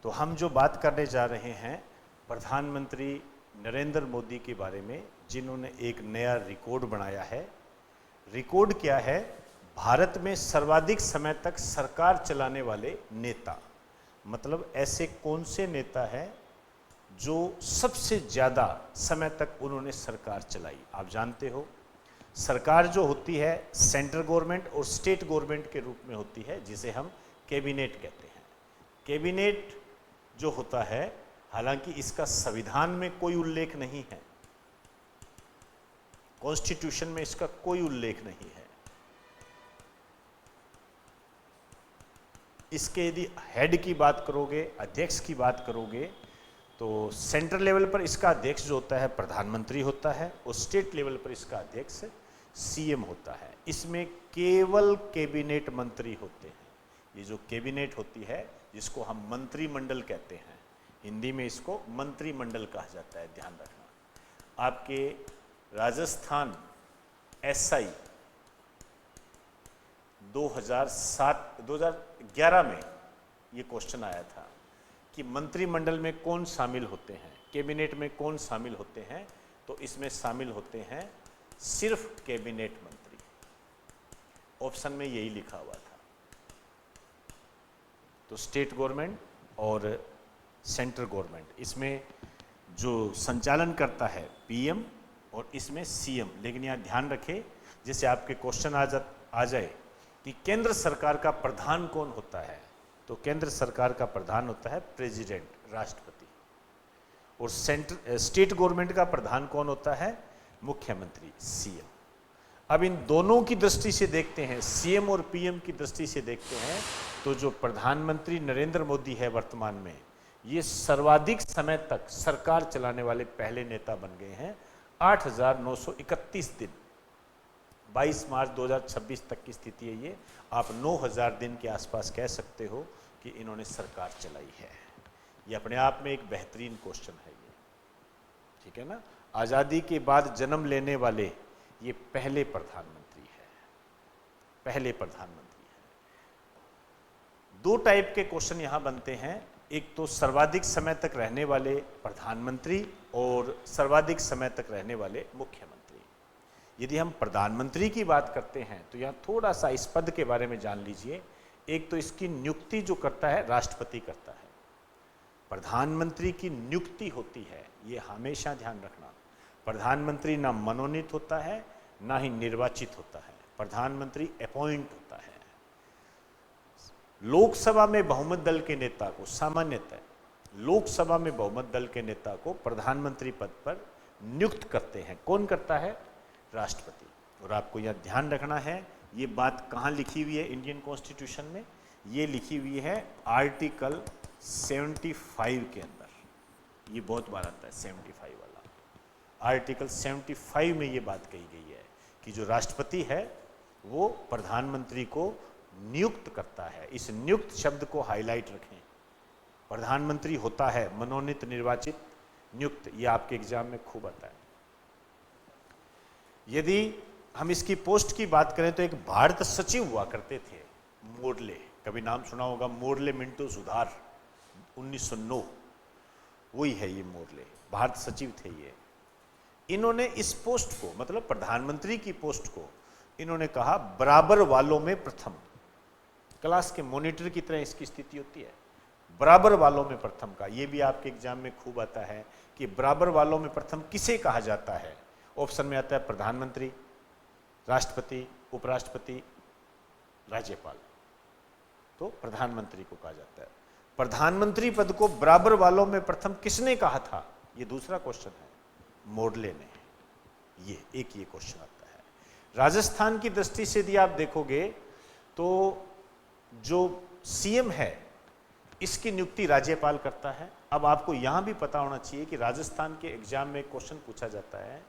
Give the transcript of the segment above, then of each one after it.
तो हम जो बात करने जा रहे हैं प्रधानमंत्री नरेंद्र मोदी के बारे में, जिन्होंने एक नया रिकॉर्ड बनाया है। रिकॉर्ड क्या है? भारत में सर्वाधिक समय तक सरकार चलाने वाले नेता। मतलब ऐसे कौन से नेता हैं जो सबसे ज़्यादा समय तक उन्होंने सरकार चलाई। आप जानते हो सरकार जो होती है सेंट्रल गवर्नमेंट और स्टेट गवर्नमेंट के रूप में होती है, जिसे हम कैबिनेट कहते हैं। कैबिनेट जो होता है, हालांकि इसका संविधान में कोई उल्लेख नहीं है, कॉन्स्टिट्यूशन में इसका कोई उल्लेख नहीं है। इसके यदि हेड की बात करोगे, अध्यक्ष की बात करोगे, तो सेंट्रल लेवल पर इसका अध्यक्ष जो होता है प्रधानमंत्री होता है और स्टेट लेवल पर इसका अध्यक्ष सीएम होता है। इसमें केवल कैबिनेट मंत्री होते हैं। ये जो कैबिनेट होती है, जिसको हम मंत्रिमंडल कहते हैं, हिंदी में इसको मंत्रिमंडल कहा जाता है। ध्यान रखना, आपके राजस्थान एसआई 2011 में ये क्वेश्चन आया था कि मंत्रिमंडल में कौन शामिल होते हैं, कैबिनेट में कौन शामिल होते हैं। तो इसमें शामिल होते हैं सिर्फ कैबिनेट मंत्री। ऑप्शन में यही लिखा हुआ था। तो स्टेट गवर्नमेंट और सेंट्रल गवर्नमेंट, इसमें जो संचालन करता है पीएम और इसमें सीएम। लेकिन यहाँ ध्यान रखें, जैसे आपके क्वेश्चन आ जाए कि केंद्र सरकार का प्रधान कौन होता है, तो केंद्र सरकार का प्रधान होता है प्रेसिडेंट, राष्ट्रपति। और स्टेट गवर्नमेंट का प्रधान कौन होता है? मुख्यमंत्री, सीएम। अब इन दोनों की दृष्टि से देखते हैं, सीएम और पीएम की दृष्टि से देखते हैं, तो जो प्रधानमंत्री नरेंद्र मोदी है वर्तमान में, ये सर्वाधिक समय तक सरकार चलाने वाले पहले नेता बन गए हैं। 8,931 दिन, 22 मार्च 2026 तक की स्थिति है ये। आप 9,000 दिन के आसपास कह सकते हो कि इन्होंने सरकार चलाई है। ये अपने आप में एक बेहतरीन क्वेश्चन है ये, ठीक है ना। आज़ादी के बाद जन्म लेने वाले ये पहले प्रधानमंत्री है, पहले प्रधानमंत्री है। दो टाइप के क्वेश्चन यहाँ बनते हैं, एक तो सर्वाधिक समय तक रहने वाले प्रधानमंत्री और सर्वाधिक समय तक रहने वाले मुख्यमंत्री। यदि हम प्रधानमंत्री की बात करते हैं तो यहाँ थोड़ा सा इस पद के बारे में जान लीजिए। एक तो इसकी नियुक्ति जो करता है राष्ट्रपति करता है। प्रधानमंत्री की नियुक्ति होती है, ये हमेशा ध्यान रखना। प्रधानमंत्री ना मनोनीत होता है ना ही निर्वाचित होता है, प्रधानमंत्री अपॉइंट होता है। लोकसभा में बहुमत दल के नेता को, सामान्यतः लोकसभा में बहुमत दल के नेता को प्रधानमंत्री पद पर नियुक्त करते हैं। कौन करता है? राष्ट्रपति। और आपको यह ध्यान रखना है, ये बात कहाँ लिखी हुई है इंडियन कॉन्स्टिट्यूशन में? ये लिखी हुई है आर्टिकल 75 के अंदर। ये बहुत बार आता है 75 वाला। आर्टिकल 75 में ये बात कही गई है कि जो राष्ट्रपति है वो प्रधानमंत्री को नियुक्त करता है। इस नियुक्त शब्द को हाईलाइट रखें। प्रधानमंत्री होता है मनोनीत, निर्वाचित, नियुक्त। ये आपके एग्जाम में खूब आता है। यदि हम इसकी पोस्ट की बात करें तो एक भारत सचिव हुआ करते थे, मोर्ले। कभी नाम सुना होगा, मोर्ले मिंटो सुधार, 1909। वही है ये मोर्ले, भारत सचिव थे ये। इन्होंने इस पोस्ट को, मतलब प्रधानमंत्री की पोस्ट को, इन्होंने कहा बराबर वालों में प्रथम। क्लास के मॉनिटर की तरह इसकी स्थिति होती है, बराबर वालों में प्रथम का। ये भी आपके एग्जाम में खूब आता है कि बराबर वालों में प्रथम किसे कहा जाता है। ऑप्शन में आता है प्रधानमंत्री, राष्ट्रपति, उपराष्ट्रपति, राज्यपाल। तो प्रधानमंत्री को कहा जाता है। प्रधानमंत्री पद को बराबर वालों में प्रथम किसने कहा था, ये दूसरा क्वेश्चन है, मोर्ले ने। ये क्वेश्चन आता है। राजस्थान की दृष्टि से यदि आप देखोगे तो जो सीएम है इसकी नियुक्ति राज्यपाल करता है। अब आपको यहां भी पता होना चाहिए कि राजस्थान के एग्जाम में क्वेश्चन पूछा जाता है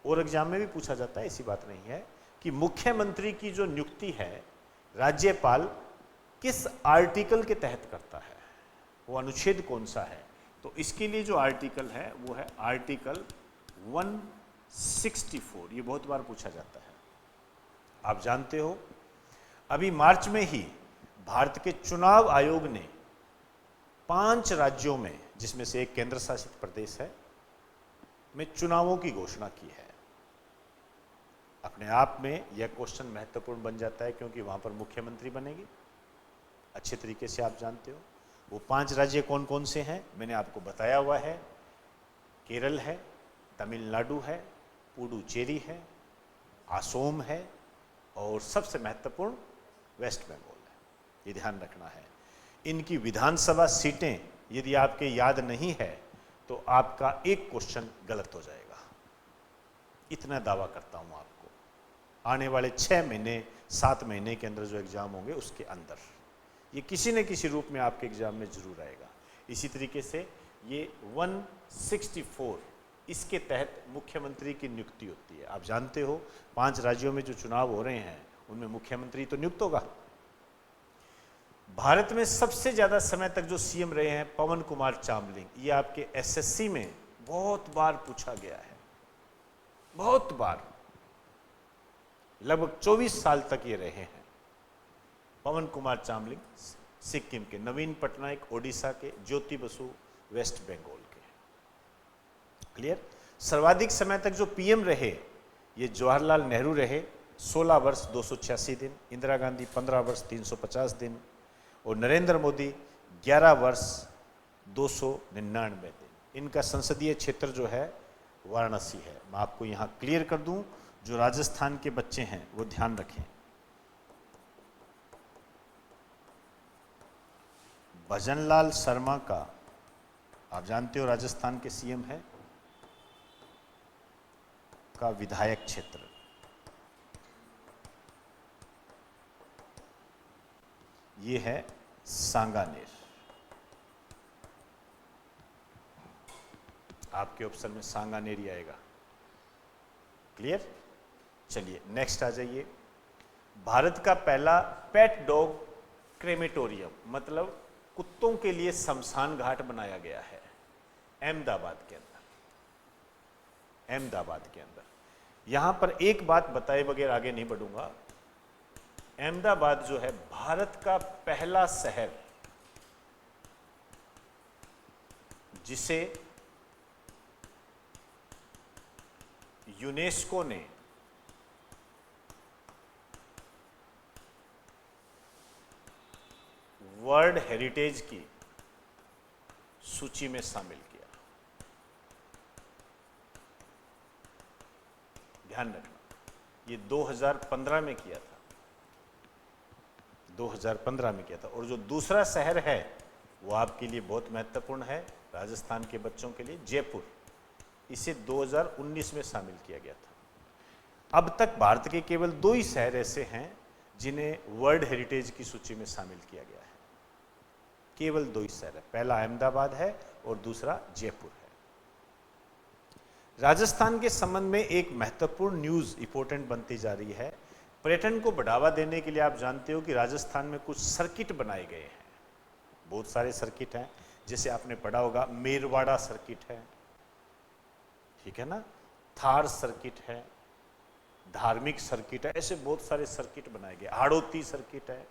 और एग्जाम में भी पूछा जाता है, ऐसी बात नहीं है, कि मुख्यमंत्री की जो नियुक्ति है राज्यपाल किस आर्टिकल के तहत करता है, वो अनुच्छेद कौन सा है। तो इसके लिए जो आर्टिकल है वो है आर्टिकल 164। ये बहुत बार पूछा जाता है। आप जानते हो अभी मार्च में ही भारत के चुनाव आयोग ने 5 राज्यों में, जिसमें से एक केंद्र शासित प्रदेश है, में चुनावों की घोषणा की है। अपने आप में यह क्वेश्चन महत्वपूर्ण बन जाता है क्योंकि वहां पर मुख्यमंत्री बनेगी, अच्छे तरीके से आप जानते हो। वो 5 राज्य कौन कौन से हैं मैंने आपको बताया हुआ है। केरल है, तमिलनाडु है, पुडुचेरी है, असम है और सबसे महत्वपूर्ण वेस्ट बंगाल है। ये ध्यान रखना है। इनकी विधानसभा सीटें यदि आपके याद नहीं है तो आपका एक क्वेश्चन गलत हो जाएगा, इतना दावा करता हूं आपको। आने वाले 6 महीने 7 महीने के अंदर जो एग्जाम होंगे उसके अंदर ये किसी न किसी रूप में आपके एग्जाम में जरूर आएगा। इसी तरीके से ये 164 इसके तहत मुख्यमंत्री की नियुक्ति होती है। आप जानते हो 5 राज्यों में जो चुनाव हो रहे हैं उनमें मुख्यमंत्री तो नियुक्त होगा। भारत में सबसे ज्यादा समय तक जो सीएम रहे हैं पवन कुमार चामलिंग, ये आपके एसएससी में बहुत बार पूछा गया है, बहुत बार, लगभग 24 साल तक ये रहे हैं। पवन कुमार चामलिंग सिक्किम के, नवीन पटनायक ओडिशा के, ज्योति बसु वेस्ट बंगाल के। क्लियर। सर्वाधिक समय तक जो पीएम रहे ये जवाहरलाल नेहरू रहे, 16 वर्ष 286 दिन, इंदिरा गांधी 15 वर्ष 350 दिन और नरेंद्र मोदी 11 वर्ष 299 दिन। इनका संसदीय क्षेत्र जो है वाराणसी है। मैं आपको यहाँ क्लियर कर दूं, जो राजस्थान के बच्चे हैं वो ध्यान रखें। भजनलाल शर्मा का, आप जानते हो राजस्थान के सीएम है, का विधायक क्षेत्र ये है सांगानेर। आपके ऑप्शन में सांगानेर ही आएगा। क्लियर। चलिए नेक्स्ट आ जाइए। भारत का पहला पेट डॉग क्रेमेटोरियम, मतलब कुत्तों के लिए शमशान घाट बनाया गया है अहमदाबाद के अंदर। अहमदाबाद के अंदर यहां पर एक बात बताए बगैर आगे नहीं बढ़ूंगा। अहमदाबाद जो है भारत का पहला शहर जिसे यूनेस्को ने वर्ल्ड हेरिटेज की सूची में शामिल किया। ध्यान रखना, ये 2015 में किया था, 2015 में किया था। और जो दूसरा शहर है वो आपके लिए बहुत महत्वपूर्ण है, राजस्थान के बच्चों के लिए, जयपुर। इसे 2019 में शामिल किया गया था। अब तक भारत के केवल 2 ही शहर ऐसे हैं जिन्हें वर्ल्ड हेरिटेज की सूची में शामिल किया गया है। केवल 2 ही शहर है, पहला अहमदाबाद है और दूसरा जयपुर है। राजस्थान के संबंध में एक महत्वपूर्ण न्यूज इंपॉर्टेंट बनती जा रही है। पर्यटन को बढ़ावा देने के लिए आप जानते हो कि राजस्थान में कुछ सर्किट बनाए गए हैं, बहुत सारे सर्किट हैं। जैसे आपने पढ़ा होगा मेरवाड़ा सर्किट है, ठीक है ना, थार सर्किट है, धार्मिक सर्किट है, ऐसे बहुत सारे सर्किट बनाए गए, हाड़ौती सर्किट है,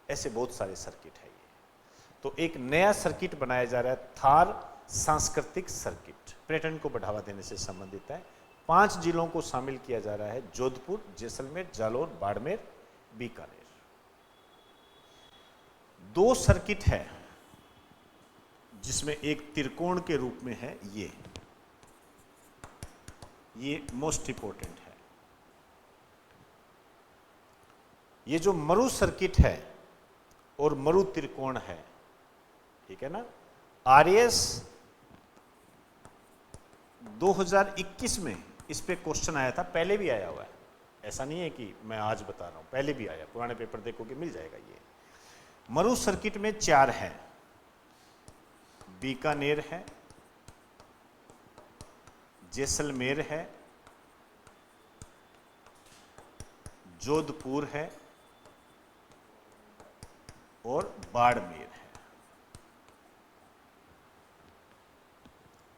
ऐसे बहुत सारे सर्किट है। ये तो एक नया सर्किट बनाया जा रहा है, थार सांस्कृतिक सर्किट, पर्यटन को बढ़ावा देने से संबंधित है। 5 जिलों को शामिल किया जा रहा है, जोधपुर, जैसलमेर, जालौर, बाड़मेर, बीकानेर। 2 सर्किट है जिसमें एक त्रिकोण के रूप में है, ये मोस्ट इंपोर्टेंट है। ये जो मरु सर्किट है और मरु त्रिकोण है, ठीक है ना, आरएएस 2021 में इस पे क्वेश्चन आया था, पहले भी आया हुआ है, ऐसा नहीं है कि मैं आज बता रहा हूं, पहले भी आया, पुराने पेपर देखोगे मिल जाएगा। ये मरु सर्किट में 4 है, बीकानेर है, जैसलमेर है, जोधपुर है और बाड़मेर है।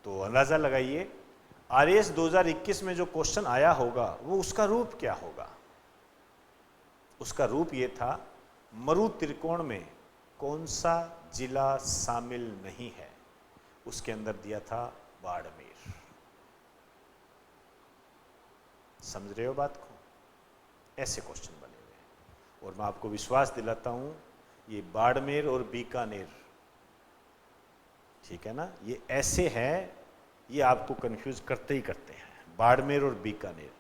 तो अंदाजा लगाइए आरएएस 2021 में जो क्वेश्चन आया होगा वो उसका रूप क्या होगा। उसका रूप ये था, मरु त्रिकोण में कौन सा जिला शामिल नहीं है? उसके अंदर दिया था बाड़मेर। समझ रहे हो बात को? ऐसे क्वेश्चन बने हुए हैं और मैं आपको विश्वास दिलाता हूं ये बाड़मेर और बीकानेर, ठीक है ना, ये ऐसे हैं, ये आपको कंफ्यूज करते ही करते हैं। बाड़मेर और बीकानेर,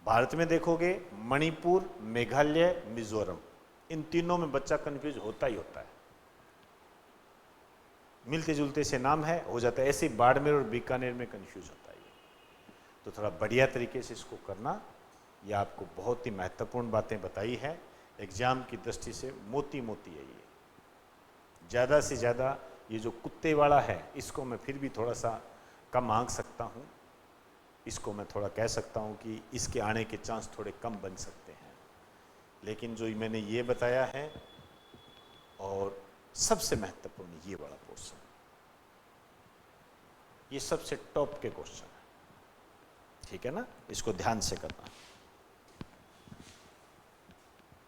भारत में देखोगे मणिपुर, मेघालय, मिजोरम, इन तीनों में बच्चा कंफ्यूज होता ही होता है। मिलते जुलते से नाम है, हो जाता है, ऐसे ही बाड़मेर और बीकानेर में कंफ्यूज होता है। तो थोड़ा बढ़िया तरीके से इसको करना, ये आपको बहुत ही महत्वपूर्ण बातें बताई है, एग्जाम की दृष्टि से मोती मोती है ये। ज़्यादा से ज़्यादा ये जो कुत्ते वाला है इसको मैं फिर भी थोड़ा सा कम आंक सकता हूँ, इसको मैं थोड़ा कह सकता हूँ कि इसके आने के चांस थोड़े कम बन सकते हैं, लेकिन जो मैंने ये बताया है और सबसे महत्वपूर्ण ये वाला पोर्शन, ये सबसे टॉप के क्वेश्चन है, ठीक है ना, इसको ध्यान से करना।